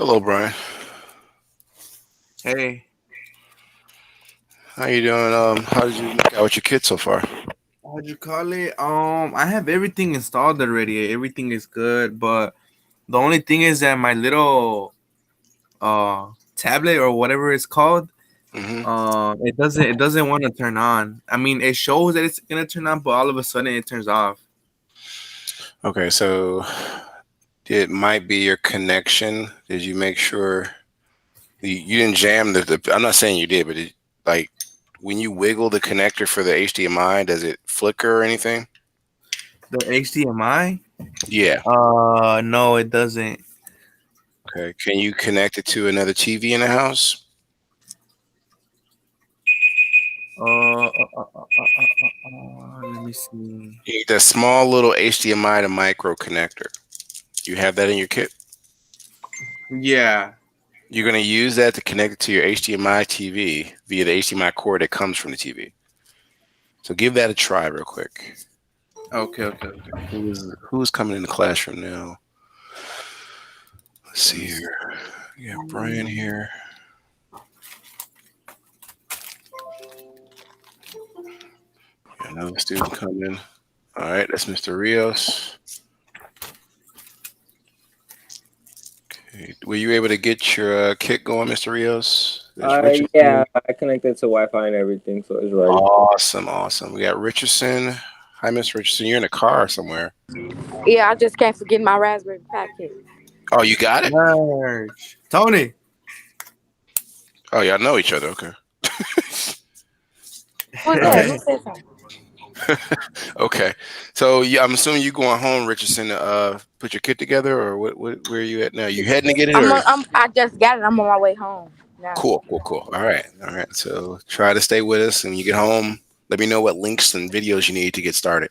Hello, Brian. Hey, How you doing? How did you make out with your kid so far? how'd you call it? I have everything installed already. Everything is good, but the only thing is that my little tablet or whatever it's called, Hmm. it doesn't want to turn on. I mean, it shows that it's gonna turn on, but all of a sudden it turns off. Okay, so it might be your connection. Did you make sure you didn't jam the? I'm not saying you did, but like when you wiggle the connector for the HDMI, does it flicker or anything? The HDMI? Yeah. No, it doesn't. Okay. Can you connect it to another TV in the house? Let me see. You need that small little HDMI to micro connector. You have that in your kit. Yeah. You're going to use that to connect it to your HDMI TV via the HDMI cord that comes from the TV. So give that a try real quick. Okay. Okay. Okay. Who's coming in the classroom now? Let's Let see me see. here. We have Brian here. Got another student coming. All right, that's Mr. Rios. Okay. Were you able to get your kit going, Mr. Rios? There's Yeah, Richardson. I connected to Wi-Fi and everything, so it's ready. Awesome, awesome. We got Richardson. Hi, Miss Richardson. You're in a car somewhere. Yeah, I just can't forget my Raspberry Pi kit. Oh, you got it? Merge. Tony. Oh, y'all know each other. Okay. Who's All that? right. Who said something? Okay. So yeah, I'm assuming you going home, Richardson, to put your kit together, or where are you at now? You heading to get it, or I just got it. I'm on my way home now. cool, cool, cool. All right, all right. So try to stay with us, and when you get home, let me know what links and videos you need to get started.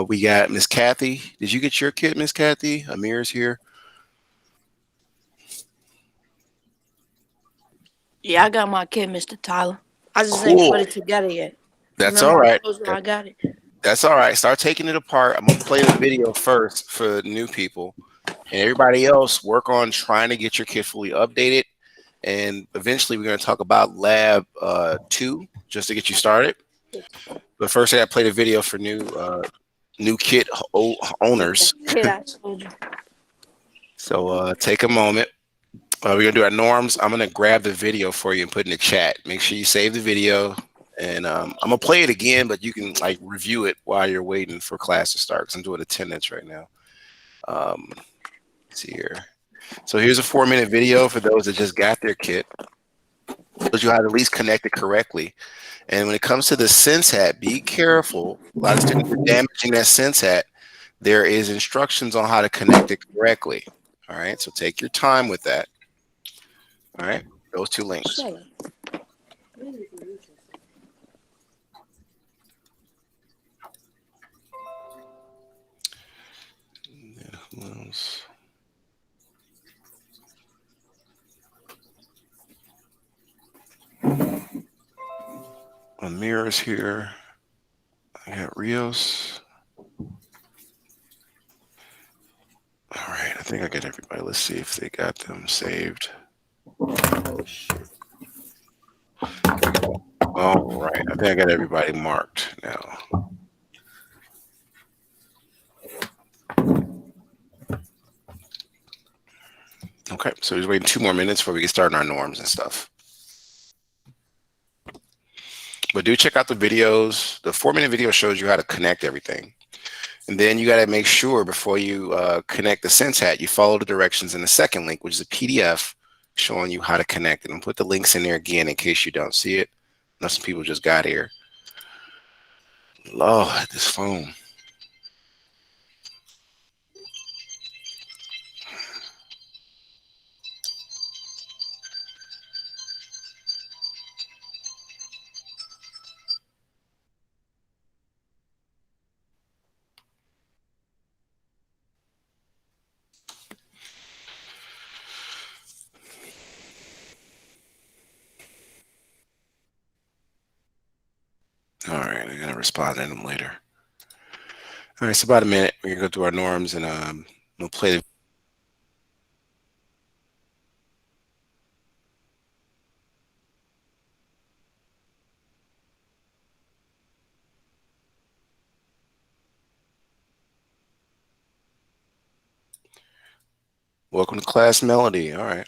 We got Miss Kathy. Did you get your kit, Miss Kathy? Amir's here. Yeah, I got my kit, Mr. Tyler. I just ain't put Cool. it together yet. That's all Remember, I right. told you I got it. That's all right. Start taking it apart. I'm gonna play the video first for new people, and everybody else work on trying to get your kit fully updated. And eventually, we're gonna talk about Lab 2 just to get you started. But first, I gotta play the video for new kit owners. Kit I told you. So take a moment. We're gonna do our norms. I'm gonna grab the video for you and put in the chat. Make sure you save the video, and I'm gonna play it again, but you can like review it while you're waiting for class to start. Because I'm doing attendance right now. Let's see here. So here's a 4-minute video for those that just got their kit. Shows you how to at least connect it correctly. And when it comes to the sense hat, be careful. A lot of students are damaging that sense hat. There is instructions on how to connect it correctly. All right, so take your time with that. All right, those two links. Shut up. Yeah, who else? Amir's here. I got Rios. All right, I think I got everybody. Let's see if they got them saved. Oh shit. All right, I think I got everybody marked now. Okay, so he's waiting 2 more minutes before we get started on our norms and stuff. But do check out the videos. The 4-minute video shows you how to connect everything. And then you got to make sure before you connect the Sense Hat, you follow the directions in the second link, which is a PDF showing you how to connect it. And put the links in there again in case you don't see it. I know some people just got here. Lord, this phone. All right, I'm gonna respond to them later. All right, it's about a minute. We're gonna go through our norms and we'll play the Welcome to class, Melody. All right.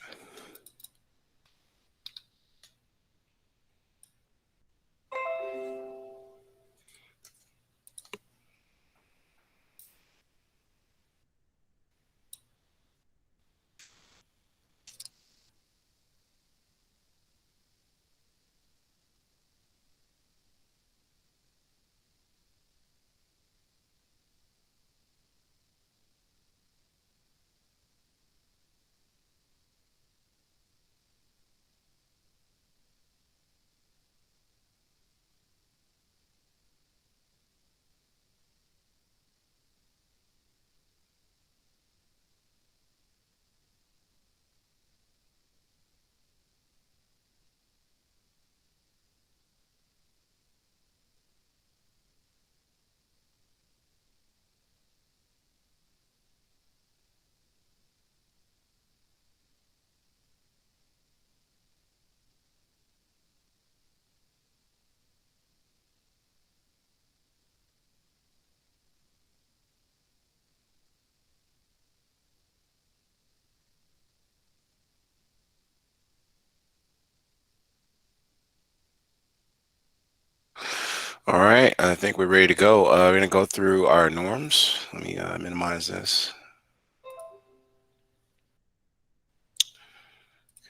All right, I think we're ready to go. We're going to go through our norms. Let me minimize this.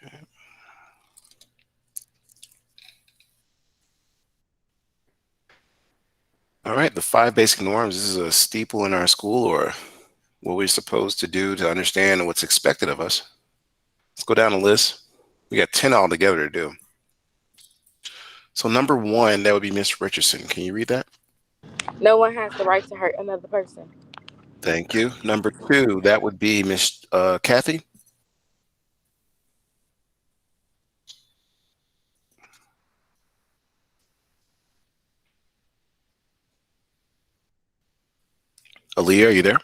Okay. All right, the 5 basic norms. This is a steeple in our school, or what we're supposed to do to understand what's expected of us. Let's go down the list. We got 10 altogether to do. So number 1, that would be Miss Richardson. Can you read that? No one has the right to hurt another person. Thank you. Number 2, that would be Miss Kathy. Aaliyah, are you there?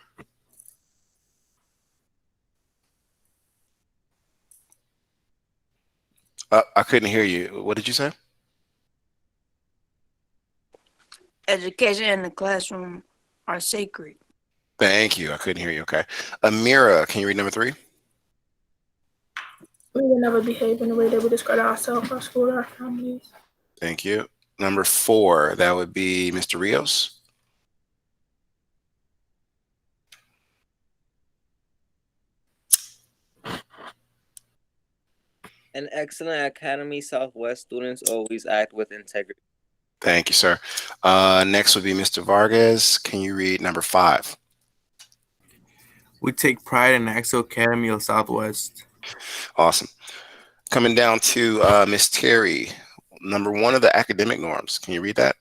I couldn't hear you. What did you say? Education in the classroom are sacred. Thank you. I couldn't hear you. Okay. Amira, can you read number 3? We will never behave in a way that would discredit ourselves, our school, or our families. Thank you. Number 4, that would be Mr. Rios. An excellent Academy Southwest students always act with integrity. Thank you, sir. Next would be Mr. Vargas. Can you read number 5? We take pride in Axel Academy of Southwest. Awesome. Coming down to Miss Terry. Number 1 of the academic norms. Can you read that?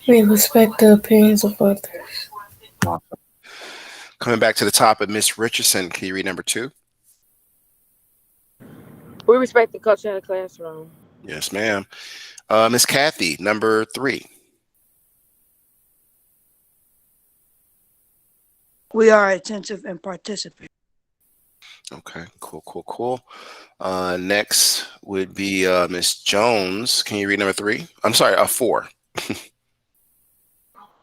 We respect the opinions of others. Awesome. Coming back to the top of Miss Richardson. Can you read number 2? We respect the culture in the classroom. Yes, ma'am. Miss Kathy, number 3. We are attentive and participate. Okay, cool. Next would be Miss Jones. Can you read number 3? I'm sorry, 4.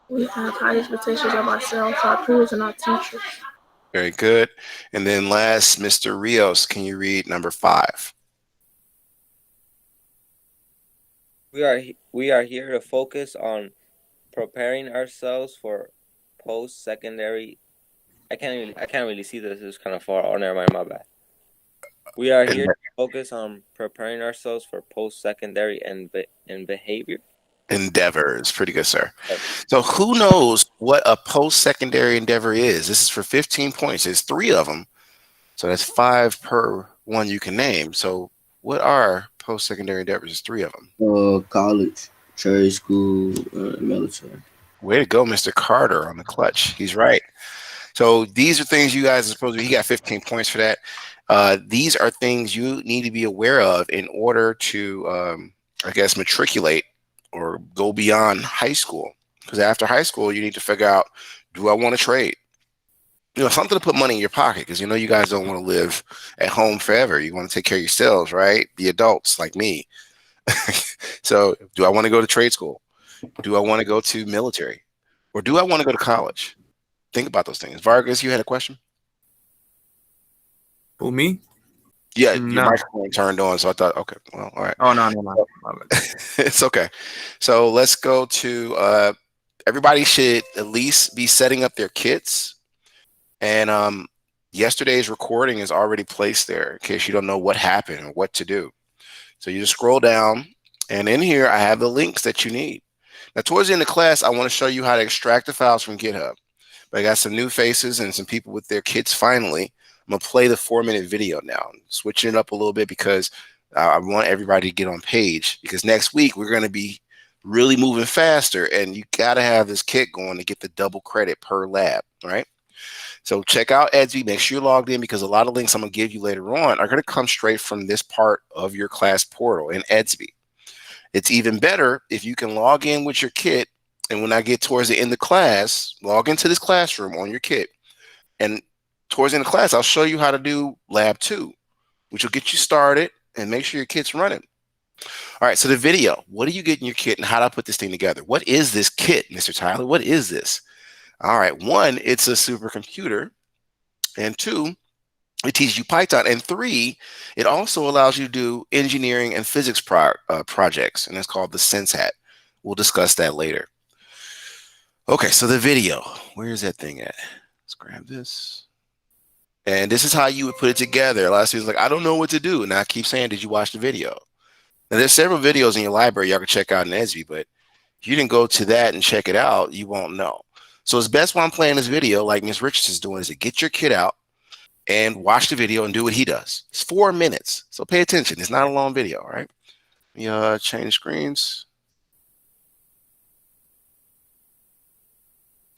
We have high expectations of ourselves, our peers, and our teachers. Very good. And then last, Mr. Rios. Can you read number 5? We are here to focus on preparing ourselves for post-secondary. I can't really see this. It's kind of far. Oh, never mind. My bad. We are here to focus on preparing ourselves for post-secondary and behavior Endeavors. Pretty good, sir. So who knows what a post-secondary endeavor is? This is for 15 points. There's 3 of them. So that's 5 per one you can name. So what are post-secondary endeavors? There's 3 of them. College, trade school, military. Way to go, Mr. Carter on the clutch. He's right. So these are things you guys are supposed to be. He got 15 points for that. These are things you need to be aware of in order to, I guess, matriculate or go beyond high school. Because after high school, you need to figure out, do I want to trade? Something to put money in your pocket, because you guys don't want to live at home forever. You want to take care of yourselves, right? Be adults like me. So do I want to go to trade school? Do I want to go to military? Or do I want to go to college? Think about those things. Vargas, you had a question? Who, me? Yeah, your No. microphone turned on, so I thought, okay, well, all right. Oh, no. It's okay. So let's go to everybody should at least be setting up their kits. And yesterday's recording is already placed there in case you don't know what happened or what to do. So you just scroll down, and in here I have the links that you need. Now, towards the end of class, I want to show you how to extract the files from GitHub. But I got some new faces and some people with their kits finally. I'm going to play the 4-minute video now, switching it up a little bit because I want everybody to get on page, because next week we're going to be really moving faster, and you got to have this kit going to get the double credit per lab, right? So check out Edsby, make sure you're logged in, because a lot of links I'm going to give you later on are going to come straight from this part of your class portal in Edsby. It's even better if you can log in with your kit, and when I get towards the end of class, log into this classroom on your kit, and towards the end of class, I'll show you how to do lab 2, which will get you started and make sure your kit's running. All right, so the video, what do you get in your kit and how do I put this thing together? What is this kit, Mr. Tyler? What is this? All right, 1, it's a supercomputer, and 2, it teaches you Python, and 3, it also allows you to do engineering and physics projects, and it's called the Sense Hat. We'll discuss that later. Okay, so the video, where is that thing at? Let's grab this. And this is how you would put it together. A lot of students are like, I don't know what to do. And I keep saying, did you watch the video? Now, there's several videos in your library y'all can check out in Edsby, but if you didn't go to that and check it out, you won't know. So it's best while I'm playing this video, like Ms. Richardson's doing, is to get your kid out and watch the video and do what he does. It's 4 minutes, so pay attention. It's not a long video, all right? Let me change screens.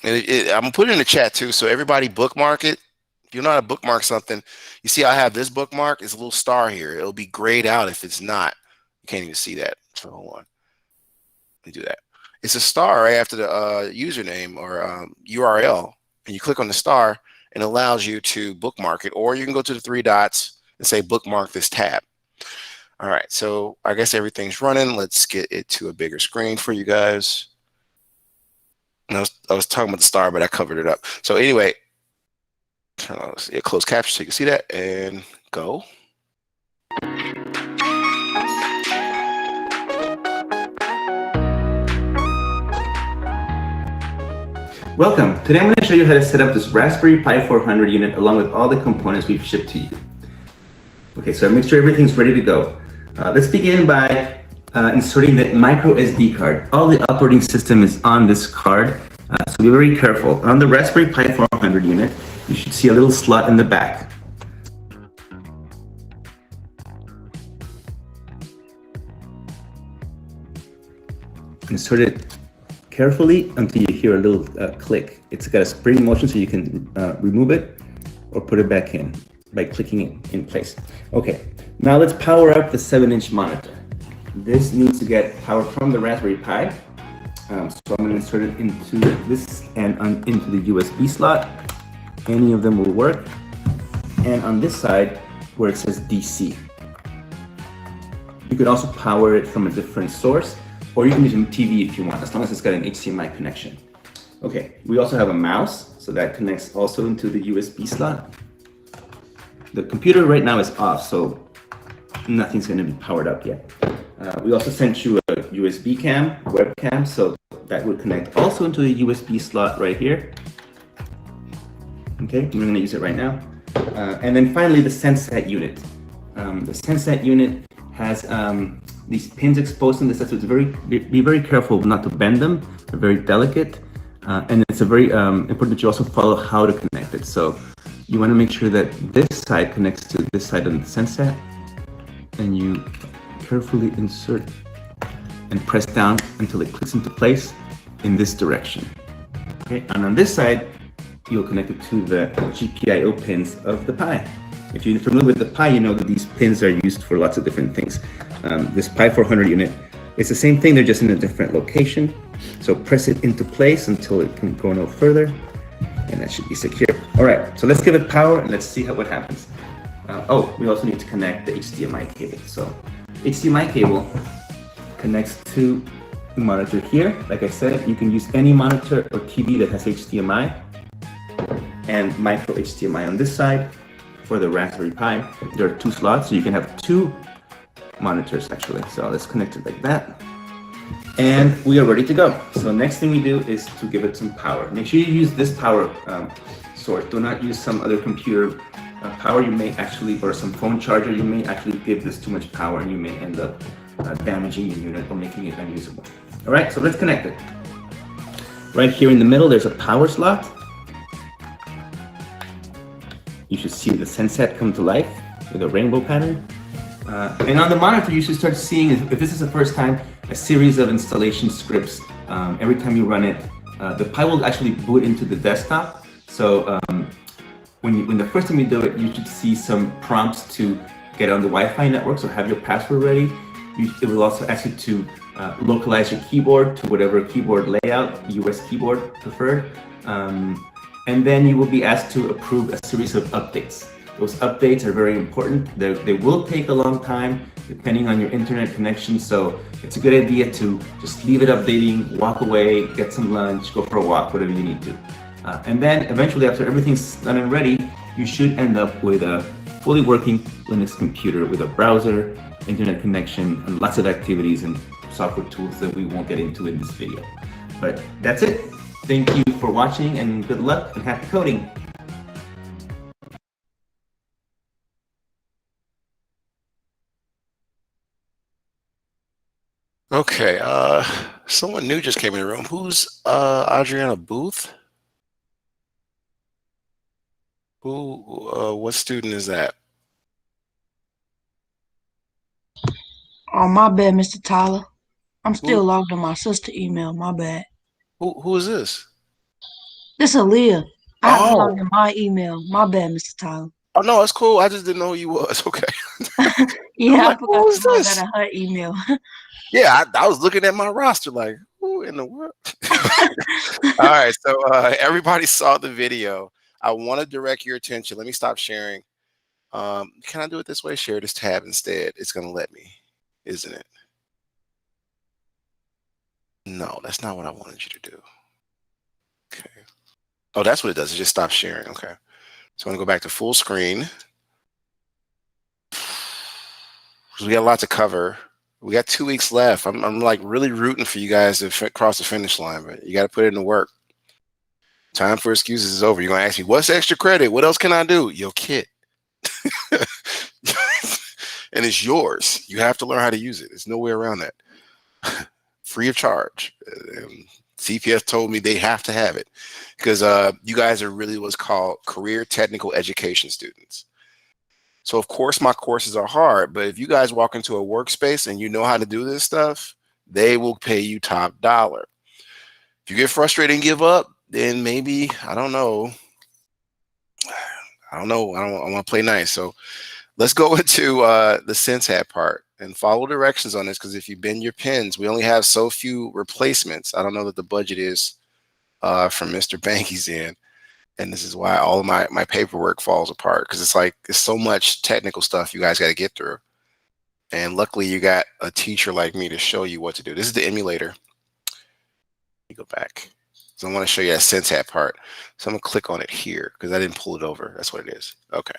And I'm gonna put it in the chat too, so everybody bookmark it. If you know how to bookmark something, you see I have this bookmark. It's a little star here. It'll be grayed out if it's not. You can't even see that. So hold on. Let me do that. It's a star right after the username or URL, and you click on the star, and it allows you to bookmark it, or you can go to the 3 dots and say bookmark this tab. All right, so I guess everything's running. Let's get it to a bigger screen for you guys. And I was talking about the star, but I covered it up. So anyway, turn on closed caption so you can see that, and go. Welcome. Today I'm going to show you how to set up this Raspberry Pi 400 unit along with all the components we've shipped to you. Okay, so make sure everything's ready to go. Let's begin by inserting the micro SD card. All the operating system is on this card, so be very careful. On the Raspberry Pi 400 unit, you should see a little slot in the back. Insert it carefully until you hear a little click. It's got a spring motion, so you can remove it or put it back in by clicking it in place. Okay, now let's power up the 7-inch monitor. This needs to get power from the Raspberry Pi. So I'm going to insert it into this and into the USB slot. Any of them will work. And on this side, where it says DC. You could also power it from a different source, or you can use a TV if you want, as long as it's got an HDMI connection. Okay, we also have a mouse, so that connects also into the USB slot. The computer right now is off, so nothing's going to be powered up yet. We also sent you a USB cam, webcam, so that would connect also into the USB slot right here. Okay, we're going to use it right now. And then finally, the SenseHat unit. The SenseHat unit has these pins exposed in the set, so it's be very careful not to bend them. They're very delicate, and it's a very important that you also follow how to connect it. So you want to make sure that this side connects to this side of the SenseHat, and you carefully insert and press down until it clicks into place in this direction. Okay, and on this side, you'll connect it to the GPIO pins of the Pi. If you're familiar with the Pi, you know that these pins are used for lots of different things. This Pi 400 unit, it's the same thing, they're just in a different location. So press it into place until it can go no further, and that should be secure. All right, so let's give it power and let's see what happens. Oh, we also need to connect the HDMI cable. So HDMI cable connects to the monitor here. Like I said, you can use any monitor or TV that has HDMI and micro HDMI on this side. for the Raspberry Pi. There are 2 slots, so you can have 2 monitors actually. So let's connect it like that. And we are ready to go. So next thing we do is to give it some power. Make sure you use this power source. Do not use some other computer power. You may actually, or some phone charger, you may actually give this too much power and you may end up damaging your unit or making it unusable. All right, so let's connect it. Right here in the middle, there's a power slot. You should see the SenseHat come to life with a rainbow pattern. And on the monitor, you should start seeing, if this is the first time, a series of installation scripts. Every time you run it, the Pi will actually boot into the desktop. So when the first time you do it, you should see some prompts to get on the Wi-Fi network, so have your password ready. It will also ask you to localize your keyboard to whatever keyboard layout, US keyboard preferred. And then you will be asked to approve a series of updates. Those updates are very important. They will take a long time depending on your internet connection. So it's a good idea to just leave it updating, walk away, get some lunch, go for a walk, whatever you need to. And then eventually after everything's done and ready, you should end up with a fully working Linux computer with a browser, internet connection, and lots of activities and software tools that we won't get into in this video. But that's it. Thank you for watching and good luck and happy coding. Okay, someone new just came in the room. Who's Adriana Booth? What student is that? Oh, my bad, Mr. Tyler. I'm still logged on my sister email. My bad. Who is this? This is Aaliyah. I have to Oh. log in my email. My bad, Mr. Tyler. Oh no, it's cool. I just didn't know who you was. Okay. Yeah, like, I forgot who is to log this? out of her email. Yeah, I was looking at my roster like, who in the world? All right, so everybody saw the video. I want to direct your attention. Let me stop sharing. Can I do it this way? Share this tab instead. It's gonna let me, isn't it? No, that's not what I wanted you to do. Okay. Oh, that's what it does. It just stops sharing. Okay. So I'm gonna go back to full screen. We got a lot to cover. We got 2 weeks left. I'm like really rooting for you guys to cross the finish line, but you got to put it in the work. Time for excuses is over. You're gonna ask me, what's extra credit? What else can I do? Your kit. And it's yours. You have to learn how to use it. There's no way around that. Free of charge. CPS told me they have to have it because you guys are really what's called career technical education students. So of course my courses are hard, but if you guys walk into a workspace and you know how to do this stuff, they will pay you top dollar. If you get frustrated and give up, then maybe, I don't know. I want to play nice. So let's go into the SenseHat part and follow directions on this, because if you bend your pins, we only have so few replacements. I don't know that the budget is from Mr. Banky's end. And this is why all of my paperwork falls apart, because it's like it's so much technical stuff you guys got to get through. And luckily you got a teacher like me to show you what to do. This is the emulator. Let me go back. So I want to show you that SenseHat part. So I'm gonna click on it here because I didn't pull it over. That's what it is. Okay.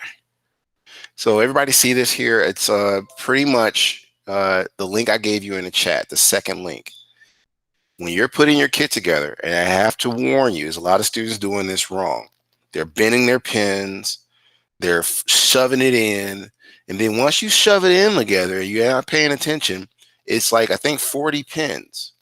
So everybody see this here? It's pretty much the link I gave you in the chat, the second link. When you're putting your kit together, and I have to warn you, there's a lot of students doing this wrong. They're bending their pins, they're shoving it in, and then once you shove it in together, you're not paying attention, it's like, I think 40 pins.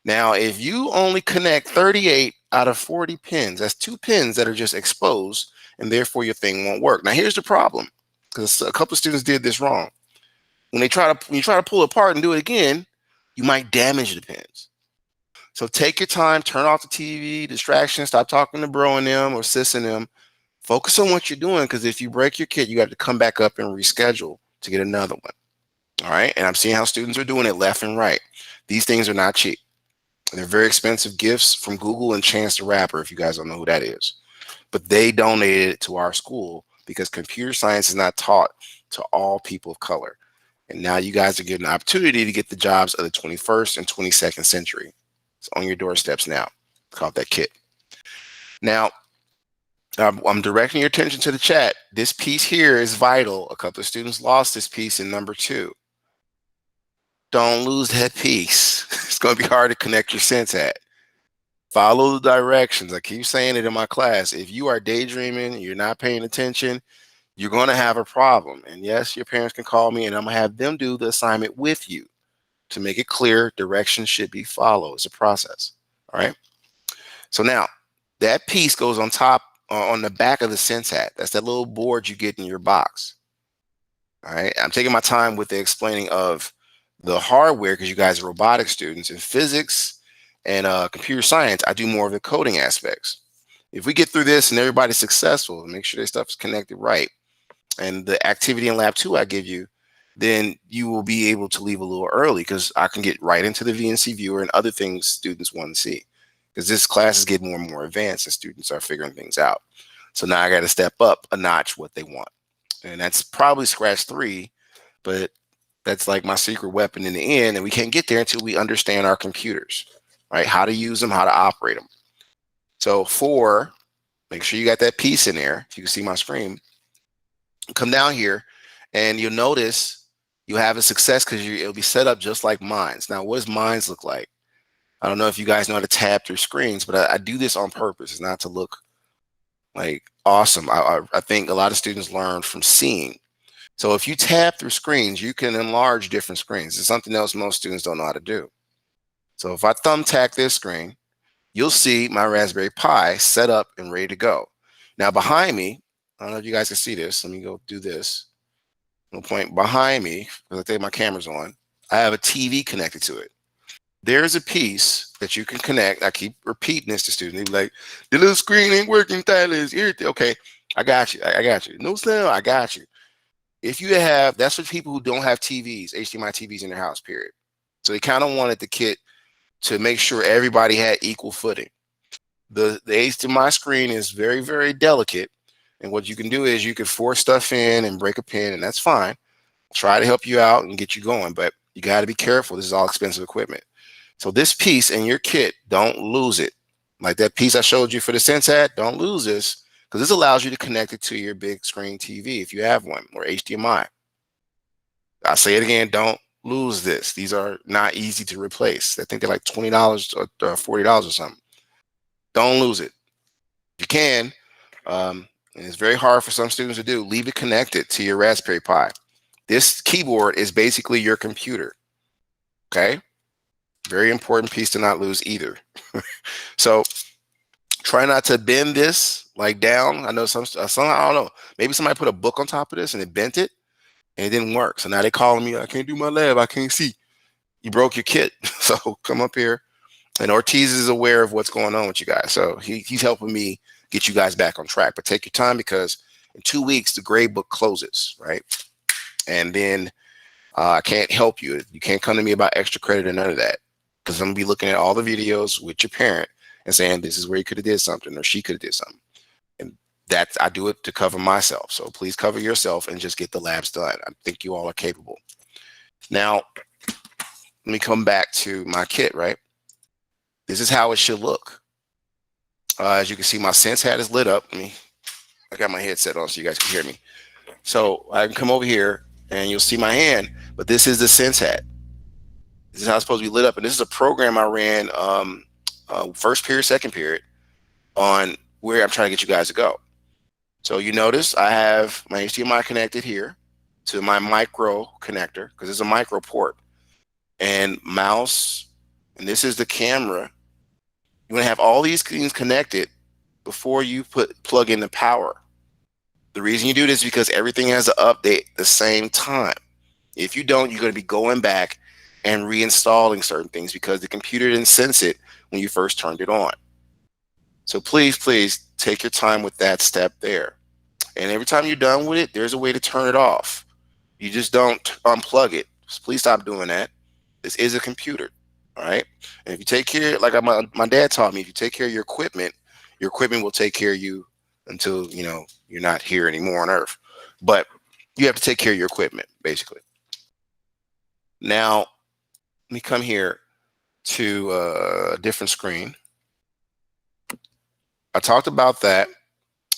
Now, if you only connect 38 out of 40 pins, that's 2 pins that are just exposed, and therefore your thing won't work. Now, here's the problem, because a couple of students did this wrong. When you try to pull it apart and do it again, you might damage the pins. So take your time, turn off the TV, distractions, stop talking to bro and them or sis and them. Focus on what you're doing, because if you break your kit, you got to come back up and reschedule to get another one. All right. And I'm seeing how students are doing it left and right. These things are not cheap. They're very expensive gifts from Google and Chance the Rapper, if you guys don't know who that is. But they donated it to our school because computer science is not taught to all people of color. And now you guys are getting an opportunity to get the jobs of the 21st and 22nd century. It's on your doorsteps now. Call it that kit. Now, I'm directing your attention to the chat. This piece here is vital. A couple of students lost this piece in number 2. Don't lose that piece. It's going to be hard to connect your sense hat. Follow the directions. I keep saying it in my class. If you are daydreaming, you're not paying attention, you're going to have a problem. And yes, your parents can call me and I'm going to have them do the assignment with you to make it clear directions should be followed. It's a process. All right. So now that piece goes on top, on the back of the sense hat. That's that little board you get in your box. All right. I'm taking my time with the explaining of the hardware because you guys are robotics students. In physics and computer science, I do more of the coding aspects. If we get through this and everybody's successful, make sure their stuff is connected right, and the activity in lab 2 I give you, then you will be able to leave a little early because I can get right into the VNC viewer and other things students want to see. Because this class is getting more and more advanced and students are figuring things out. So now I got to step up a notch what they want. And that's probably scratch 3, but that's like my secret weapon in the end. And we can't get there until we understand our computers, right? How to use them, how to operate them. So 4, make sure you got that piece in there. If you can see my screen, come down here and you'll notice you have a success because it'll be set up just like Minds. Now, what does Minds look like? I don't know if you guys know how to tab through screens, but I do this on purpose. It's not to look like awesome. I think a lot of students learn from seeing. So if you tab through screens, you can enlarge different screens. It's something else most students don't know how to do. So if I thumbtack this screen, you'll see my Raspberry Pi set up and ready to go. Now behind me, I don't know if you guys can see this. Let me go do this. I'm gonna point behind me because I think my camera's on. I have a TV connected to it. There's a piece that you can connect. I keep repeating this to students. They be like, the little screen ain't working, Tyler. It's irritating. Okay, I got you. I got you. No, Slim, I got you. If you have, that's for people who don't have TVs, HDMI TVs in their house, period. So they kind of wanted the kit to make sure everybody had equal footing. The HDMI screen is very, very delicate. And what you can do is you can force stuff in and break a pin, and that's fine. Try to help you out and get you going, but you got to be careful. This is all expensive equipment. So this piece in your kit, don't lose it. Like that piece I showed you for the sense hat, don't lose this because this allows you to connect it to your big screen TV if you have one, or HDMI. I'll say it again, don't lose this. These are not easy to replace. I think they're like $20 or $40 or something. Don't lose it. You can, and it's very hard for some students to do, leave it connected to your Raspberry Pi. This keyboard is basically your computer, okay? Very important piece to not lose either. So try not to bend this like down. I know some, I don't know, maybe somebody put a book on top of this and it bent it and it didn't work. So now they calling me, I can't do my lab, I can't see. You broke your kit. So come up here. And Ortiz is aware of what's going on with you guys. So he's helping me get you guys back on track. But take your time because in 2 weeks, the grade book closes, right? And then I can't help you. You can't come to me about extra credit or none of that because I'm going to be looking at all the videos with your parent and saying, this is where you could have did something or she could have did something. And that I do it to cover myself. So please cover yourself and just get the labs done. I think you all are capable. Now, let me come back to my kit, right? This is how it should look. As you can see, my sense hat is lit up. I got my headset on so you guys can hear me. So I can come over here and you'll see my hand, but this is the sense hat. This is how it's supposed to be lit up. And this is a program I ran first period, second period on where I'm trying to get you guys to go. So you notice I have my HDMI connected here to my micro connector because it's a micro port and mouse. And this is the camera. You want to have all these things connected before you plug in the power. The reason you do this is because everything has to update the same time. If you don't, you're going to be going back and reinstalling certain things because the computer didn't sense it when you first turned it on. So please, please take your time with that step there. And every time you're done with it, there's a way to turn it off. You just don't unplug it. So please stop doing that. This is a computer. All right. And if you take care, like my dad taught me, if you take care of your equipment will take care of you until, you know, you're not here anymore on Earth. But you have to take care of your equipment, basically. Now, let me come here to a different screen. I talked about that.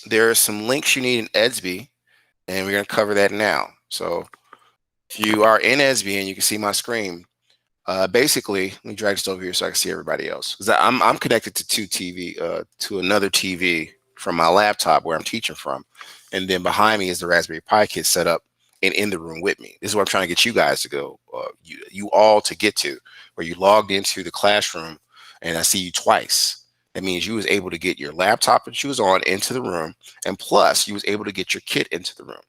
there are some links you need in EDSB, and we're going to cover that now. So if you are in EDSB and you can see my screen, basically, let me drag this over here so I can see everybody else. Because I'm connected to another TV from my laptop where I'm teaching from, and then behind me is the Raspberry Pi kit set up and in the room with me. This is what I'm trying to get you guys to go, you all to get to, where you logged into the classroom, and I see you twice. That means you was able to get your laptop that you was on into the room, and plus you was able to get your kit into the room.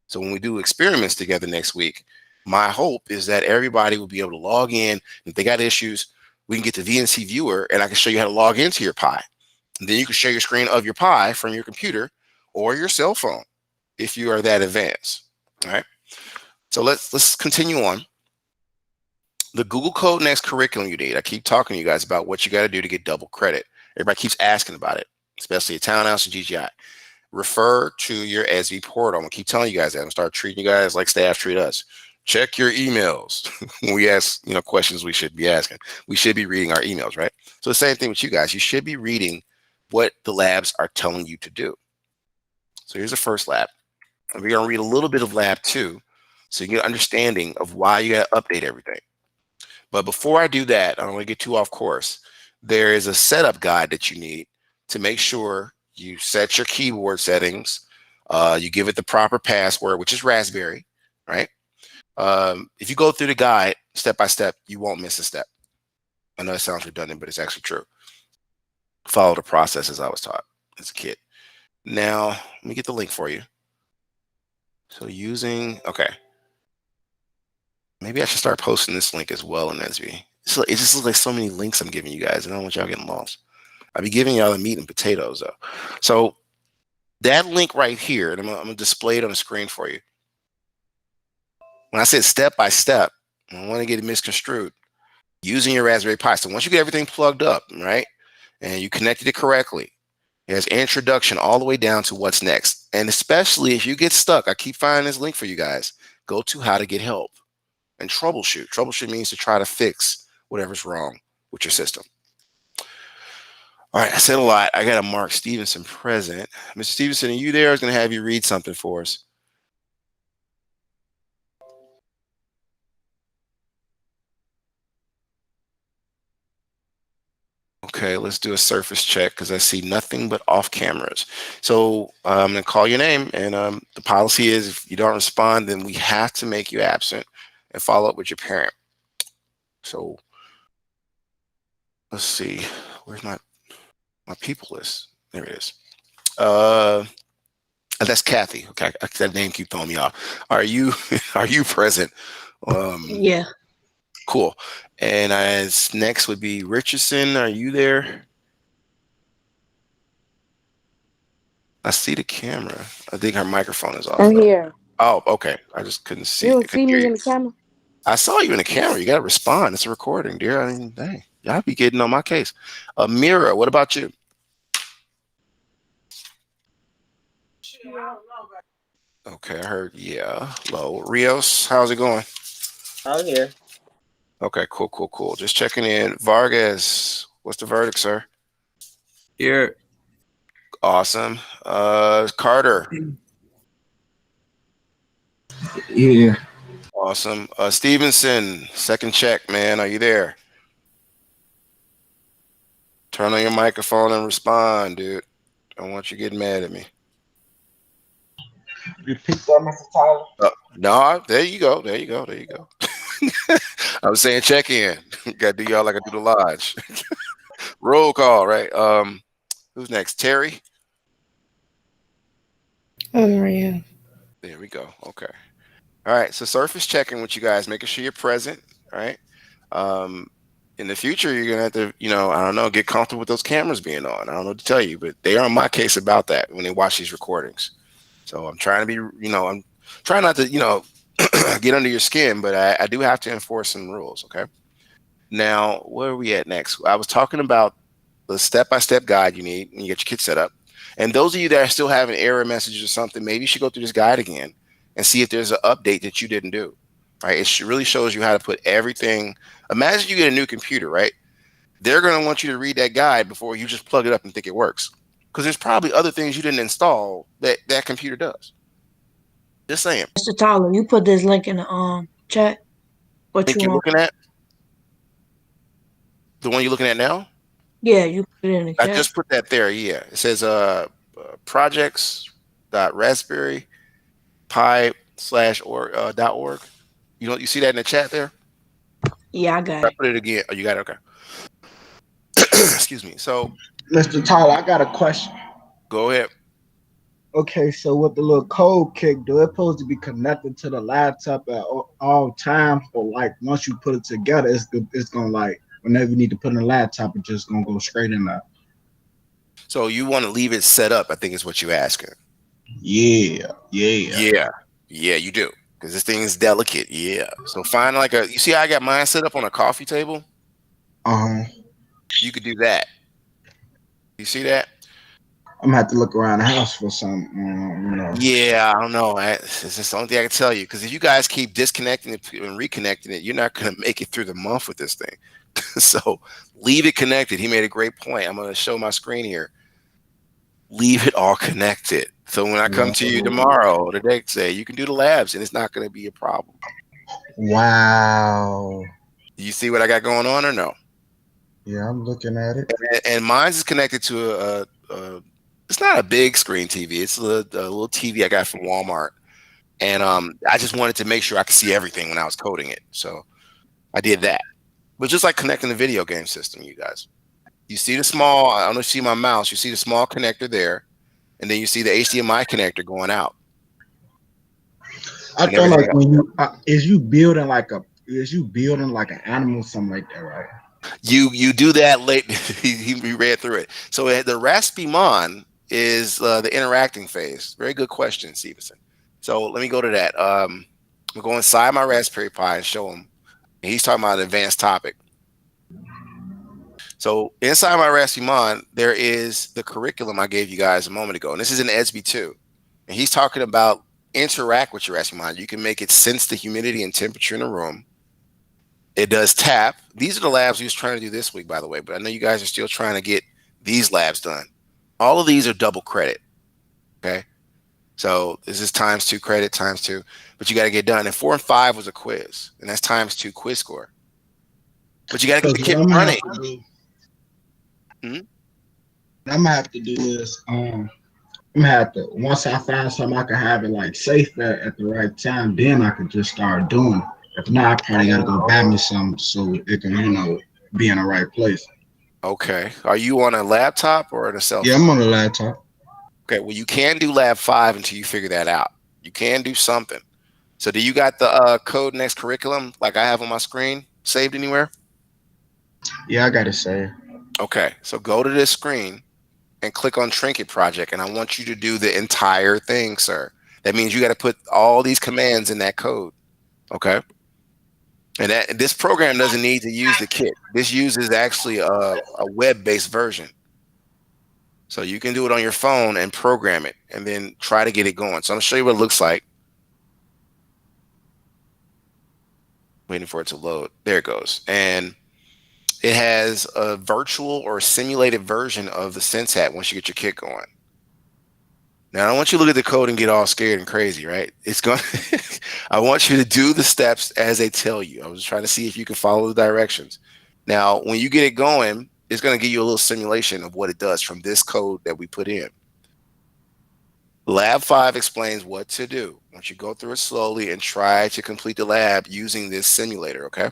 So when we do experiments together next week, my hope is that everybody will be able to log in. If they got issues, we can get the VNC viewer and I can show you how to log into your Pi. And then you can share your screen of your Pi from your computer or your cell phone if you are that advanced. All right. So let's continue on. The Google Code Next curriculum you need. I keep talking to you guys about what you got to do to get double credit. Everybody keeps asking about it, especially at Townhouse and GGI. Refer to your EDSB portal. I'm gonna keep telling you guys that. I'm gonna start treating you guys like staff treat us. Check your emails. When we ask, questions we should be asking. We should be reading our emails, right? So the same thing with you guys. You should be reading what the labs are telling you to do. So here's the first lab. And we're gonna read a little bit of lab 2 so you get an understanding of why you gotta update everything. But before I do that, I don't want to get too off course. There is a setup guide that you need to make sure you set your keyboard settings. You give it the proper password, which is Raspberry, right? If you go through the guide step by step, you won't miss a step. I know it sounds redundant, but it's actually true. Follow the process as I was taught as a kid. Now, let me get the link for you. So okay. Maybe I should start posting this link as well in EDSB. So it just looks like so many links I'm giving you guys. I don't want y'all getting lost. I'll be giving y'all the meat and potatoes though. So that link right here, and I'm gonna display it on the screen for you. When I said step by step, I don't want to get it misconstrued. Using your Raspberry Pi. So once you get everything plugged up, right, and you connected it correctly, there's introduction all the way down to what's next. And especially if you get stuck, I keep finding this link for you guys. Go to how to get help and troubleshoot. Troubleshoot means to try to fix whatever's wrong with your system. All right, I said a lot. I got a Mark Stevenson present. Mr. Stevenson, are you there? I was going to have you read something for us. Okay, let's do a surface check because I see nothing but off cameras. So I'm going to call your name, and the policy is if you don't respond, then we have to make you absent and follow up with your parent. So let's see. Where's my people list? There it is. That's Kathy. Okay, that name keep throwing me off. Are you present? Yeah. Cool. And as next would be Richardson. Are you there? I see the camera. I think her microphone is off. I'm here. Oh, okay. I just couldn't see. You don't see me in the camera? I saw you in the camera. You got to respond. It's a recording, dear. I mean, dang, y'all be getting on my case. Mira, what about you? Okay, I heard. Yeah. Hello, Rios. How's it going? I'm here. Okay, cool. Just checking in. Vargas, what's the verdict, sir? Here. Awesome. Carter. Yeah. Awesome. Stevenson, second check, man. Are you there? Turn on your microphone and respond, dude. I don't want you getting mad at me. Repeat that, Mr. Tyler. No, there you go. I was saying check in. Got to do y'all like I do the lodge. Roll call, right? Who's next? Terry? Oh, yeah. There we go. Okay. All right. So surface checking with you guys, making sure you're present. All right. In the future, you're gonna have to, I don't know, get comfortable with those cameras being on. I don't know what to tell you, but they are on my case about that when they watch these recordings. So I'm trying to be, I'm trying not to, get under your skin, but I do have to enforce some rules. Okay. Now, where are we at next? I was talking about the step-by-step guide you need when you get your kit set up. And those of you that are still having error messages or something, maybe you should go through this guide again and see if there's an update that you didn't do. Right? It really shows you how to put everything. Imagine you get a new computer, right? They're going to want you to read that guide before you just plug it up and think it works. because there's probably other things you didn't install that that computer does. Just saying. Mr. Tyler, you put this link in the chat. What Think you you're want? looking at the one you're looking at now? Yeah, you put it in the I chat. just put that there. Yeah, it says projects.raspberry pi/org. You see that in the chat there? Yeah, I got I it. put it again. Oh, you got it. Okay. Excuse me. So, Mr. Tyler, I got a question. go ahead. Okay, so with the little code kick, do it supposed to be connected to the laptop at all times, or like once you put it together, it's gonna like whenever you need to put in a laptop, it's just gonna go straight in there. So you want to leave it set up? I think is what you're asking. Yeah. Yeah, you do, because this thing is delicate. Yeah. So find like you see, I got mine set up on a coffee table. You could do that. You see that? I'm gonna have to look around the house for some, Yeah, I don't know. It's just the only thing I can tell you. Because if you guys keep disconnecting it and reconnecting it, you're not going to make it through the month with this thing. So leave it connected. He made a great point. I'm going to show my screen here. Leave it all connected. So when I come to you tomorrow or the next day, you can do the labs and it's not going to be a problem. Wow. You see what I got going on or no? Yeah, I'm looking at it. And mine's is connected to it's not a big screen TV. It's a little TV I got from Walmart. And I just wanted to make sure I could see everything when I was coding it. So I did that. But just like connecting the video game system, you guys. You see the small, I don't know if you see my mouse, you see the small connector there, and then you see the HDMI connector going out. I thought like when you is you building like an animal, something like that, right? You do that late. he read through it. So the Raspberry is the interacting phase. Very good question, Stevenson. So let me go to that. I'm going inside my Raspberry Pi and show him. And he's talking about an advanced topic. So inside my Raspberry there is the curriculum I gave you guys a moment ago. And this is in ESB 2. And he's talking about interact with your Raspberry. You can make it sense the humidity and temperature in the room. It does tap. These are the labs he was trying to do this week, by the way. But I know you guys are still trying to get these labs done. All of these are double credit. Okay. So this is ×2 credit, ×2. But you got to get done. And 4 and 5 was a quiz. And that's ×2 quiz score. But you got to get the kit running. I'm gonna have to do this. I'm gonna have to, once I find something I can have it like safe at the right time, then I can just start doing it. If not, I probably gotta go buy me some so it can, be in the right place. Okay. Are you on a laptop or on a cell phone? Yeah, I'm on a laptop. Okay. Well, you can do lab 5 until you figure that out. You can do something. So do you got the code next curriculum like I have on my screen saved anywhere? Yeah, I got it saved. Okay. So go to this screen and click on Trinket Project. And I want you to do the entire thing, sir. That means you got to put all these commands in that code. Okay. And this program doesn't need to use the kit. This uses actually a web-based version. So you can do it on your phone and program it and then try to get it going. So I'm going to show you what it looks like. Waiting for it to load. There it goes. And it has a virtual or simulated version of the Sense Hat once you get your kit going. Now, I don't want you to look at the code and get all scared and crazy, right? It's going I want you to do the steps as they tell you. I was trying to see if you can follow the directions. Now, when you get it going, it's going to give you a little simulation of what it does from this code that we put in. Lab 5 explains what to do. Once you go through it slowly and try to complete the lab using this simulator, okay?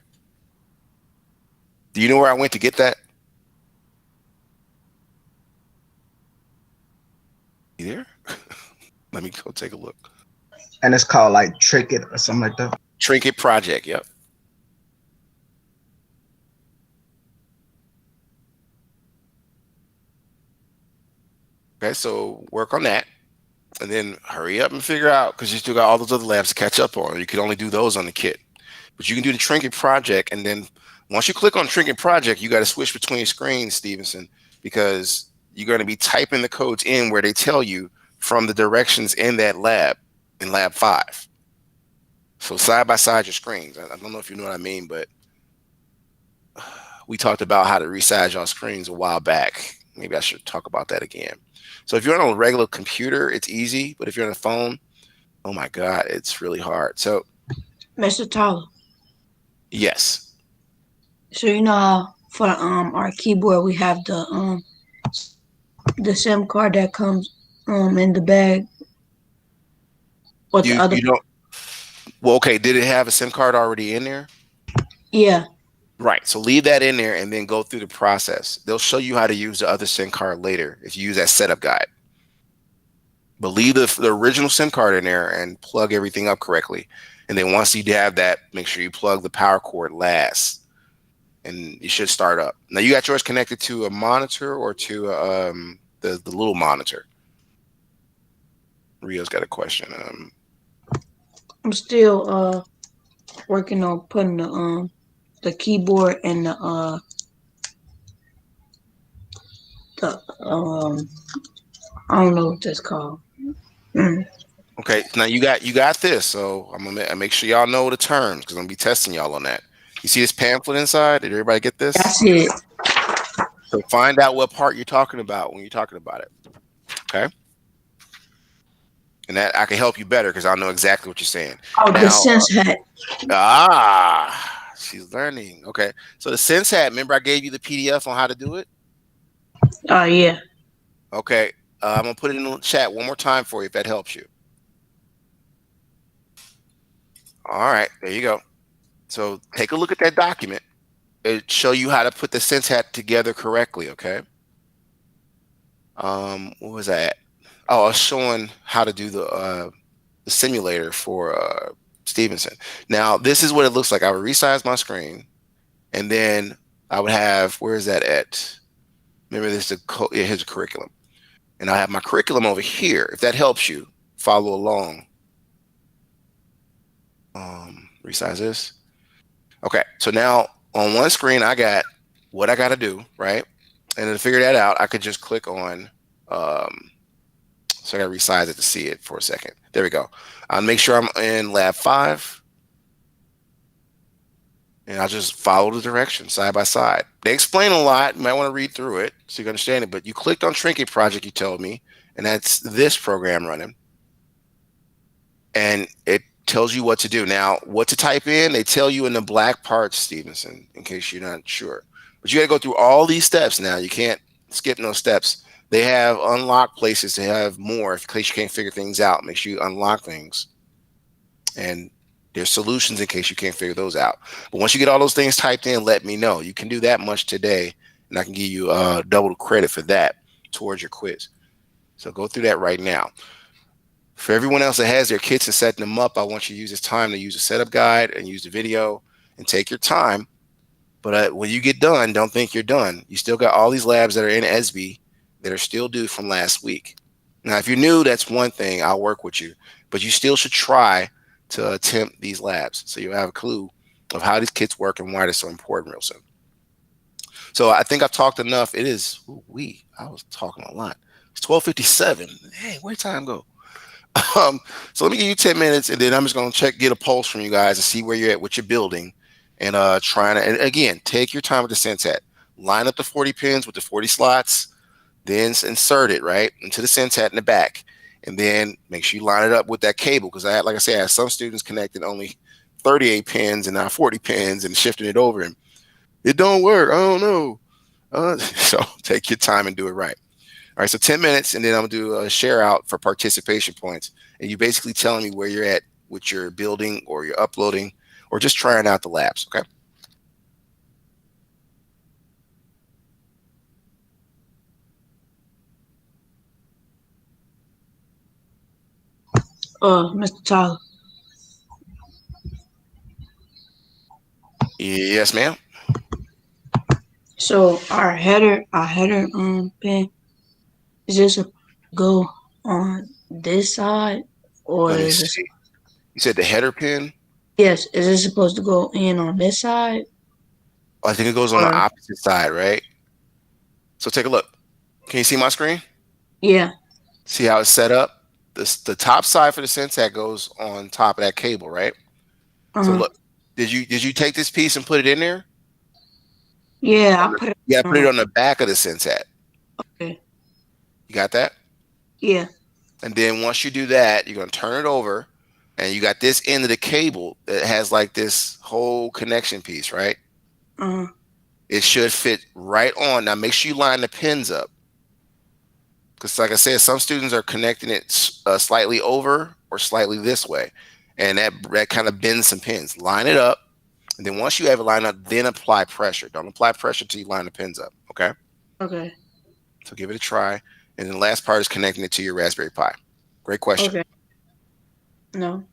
Do you know where I went to get that? You there? Let me go take a look. And it's called like Trinket or something like that. Trinket Project, yep. Okay, so work on that. And then hurry up and figure out, because you still got all those other labs to catch up on. You can only do those on the kit. But you can do the Trinket Project, and then once you click on Trinket Project, you got to switch between screens, Stevenson, because you're going to be typing the codes in where they tell you from the directions in that lab, in lab 5. So side by side your screens. I don't know if you know what I mean, but we talked about how to resize your screens a while back. maybe I should talk about that again. So if you're on a regular computer, it's easy, but if you're on a phone, oh my God, it's really hard. So Mr. Tyler, yes. so you know how for our keyboard we have the SIM card that comes in the bag with the other. You don't. Well, okay. Did it have a SIM card already in there? Yeah. Right. So leave that in there and then go through the process. They'll show you how to use the other SIM card later if you use that setup guide. But leave the original SIM card in there and plug everything up correctly. And then once you have that, make sure you plug the power cord last, and you should start up. Now you got yours connected to a monitor or to the little monitor. Rio's got a question. I'm still working on putting the keyboard and the I don't know what that's called. Okay, now you got this. So I'm gonna make sure y'all know the terms because I'm gonna be testing y'all on that. You see this pamphlet inside? Did everybody get this? That's it. So find out what part you're talking about when you're talking about it. Okay. And that I can help you better because I know exactly what you're saying. Oh, now, the sense hat. She's learning. Okay. So the sense hat, remember I gave you the PDF on how to do it? Yeah. Okay. I'm gonna put it in the chat one more time for you if that helps you. All right, there you go. So take a look at that document. It'll show you how to put the sense hat together correctly, okay? What was that? Oh, I was showing how to do the simulator for Stevenson. Now, this is what it looks like. I would resize my screen, and then I would have, where is that at? Remember, this is here's a curriculum. And I have my curriculum over here. If that helps you, follow along. Resize this. Okay, so now on one screen, I got what I got to do, right? And to figure that out, I could just click on, so I got to resize it to see it for a second. There we go. I'll make sure I'm in lab 5. And I'll just follow the directions side by side. They explain a lot. You might want to read through it so you can understand it. But you clicked on Trinket Project, you told me, and that's this program running. And it tells you what to do. Now, what to type in, they tell you in the black parts, Stevenson, in case you're not sure. But you got to go through all these steps now. You can't skip no steps. They have unlocked places. They have more in case you can't figure things out. Make sure you unlock things. And there's solutions in case you can't figure those out. But once you get all those things typed in, let me know. You can do that much today, and I can give you double credit for that towards your quiz. So go through that right now. For everyone else that has their kits and setting them up, I want you to use this time to use a setup guide and use the video and take your time. But when you get done, don't think you're done. You still got all these labs that are in SB that are still due from last week. Now, if you're new, that's one thing. I'll work with you. But you still should try to attempt these labs so you have a clue of how these kits work and why they're so important real soon. So I think I've talked enough. It is, I was talking a lot. It's 12:57. Hey, where'd time go? So let me give you 10 minutes and then I'm just going to get a pulse from you guys to see where you're at with your building and and again, take your time with the sense hat. Line up the 40 pins with the 40 slots, then insert it right into the sense hat in the back. And then make sure you line it up with that cable because like I said, I have some students connected only 38 pins and now 40 pins and shifting it over and it don't work. I don't know. So take your time and do it right. All right, so 10 minutes, and then I'm going to do a share out for participation points. And you basically telling me where you're at with your building or you're uploading or just trying out the labs, okay? Mr. Tyler. Yes, ma'am. So our header pin, is this a go on this side or Let me is it? see. You said the header pin? Yes, is it supposed to go in on this side? I think it goes on the opposite side, right? So take a look. Can you see my screen? Yeah. See how it's set up? The top side for the Sensac goes on top of that cable, right? So look, did you take this piece and put it in there? Yeah, I put it. Yeah, put it on the back of the Sensac. Okay. You got that? Yeah. And then once you do that, you're gonna turn it over, and you got this end of the cable that has like this whole connection piece, right? Uh-huh. It should fit right on. Now make sure you line the pins up, because like I said, some students are connecting it slightly over or slightly this way, and that kind of bends some pins. Line it up, and then once you have it lined up, then apply pressure. Don't apply pressure till you line the pins up. Okay, Okay. so give it a try. And then the last part is connecting it to your Raspberry Pi. Great question. Okay. No.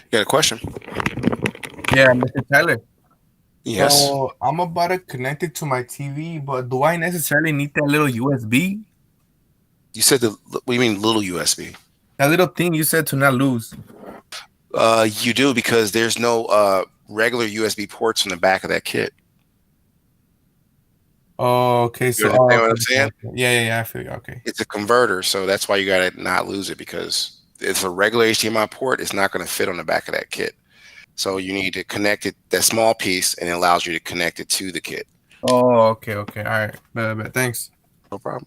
You got a question? Yeah, Mr. Tyler. Yes. So I'm about to connect it to my TV, but do I necessarily need that little USB? You said the what do you mean little USB? That little thing you said to not lose. You do, because there's no regular USB ports in the back of that kit. Oh, okay. You So, understand what I'm okay, saying? okay. Yeah. I feel you. Okay. It's a converter, so that's why you gotta not lose it, because it's a regular HDMI port. It's not going to fit on the back of that kit. So you need to connect it, that small piece, and it allows you to connect it to the kit. Oh, okay. All right. But thanks. No problem.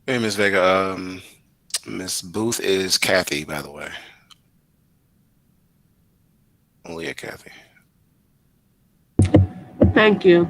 Hey, Miss Vega. Miss Booth is Kathy, by the way. Only a Kathy. Thank you.